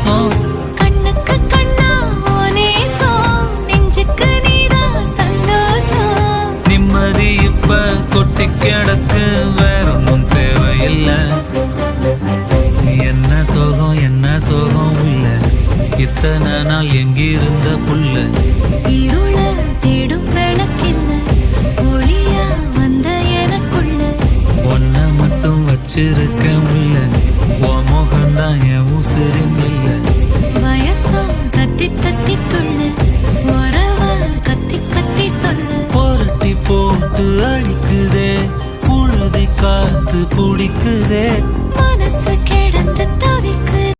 பாசம் கண்ணுக்கு கண்ணா நேசம் நெஞ்சுக்கு நீதான் சந்தோஷம் நிம்மதி இப்ப கொட்டி கிடக்கு வேற ஒன்றும் தேவையில்லை என்ன சோகம் உள்ள இத்தனை நாள் எங்கிருந்த புள்ள இருள தேடும் விளக்கில்ல ஒளியா வந்த எனக்குள்ள ஒன்ன மட்டும் வச்சிருக்க முல்ல உன் முகம்தான் என் உசிரின் இல்ல வயசும் தத்தி தத்தி துள்ள உறவ கத்தி கத்தி சொல்ல புரட்டி போட்டு அடிக்குதே புழுதி காத்து பிடிக்குதே